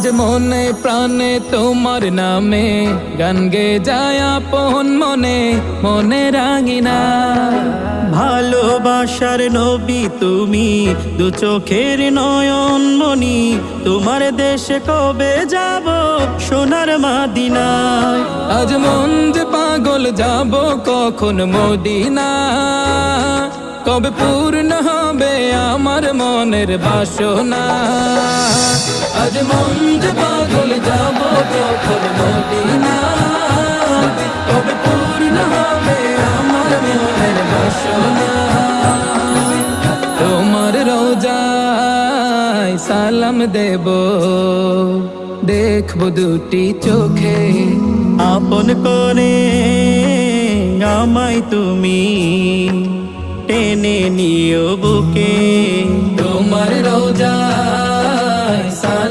আজ মনে প্রাণে তোমার নামে গান গে যায় আপন মনে মনে রাঙিনা। ভালোবাসার নবী তুমি, দু চোখের নয়ন মনি, তোমার দেশে কবে যাব সোনার মাদিনায়। আজ মন যে পাগল যাব কখন মদিনা, কবে পূর্ণ হবে আমার মনের বাসনা। আজ মন যে পাগল যাব কখন মদিনা, কবে পূর্ণ হবে আমার মনের বাসনা। তোমার রোজায় সালাম দেব, দেখবো দুটি চোখে, আপন করে আমায় তুমি টেনে নিও বুকে। তোমার রোজা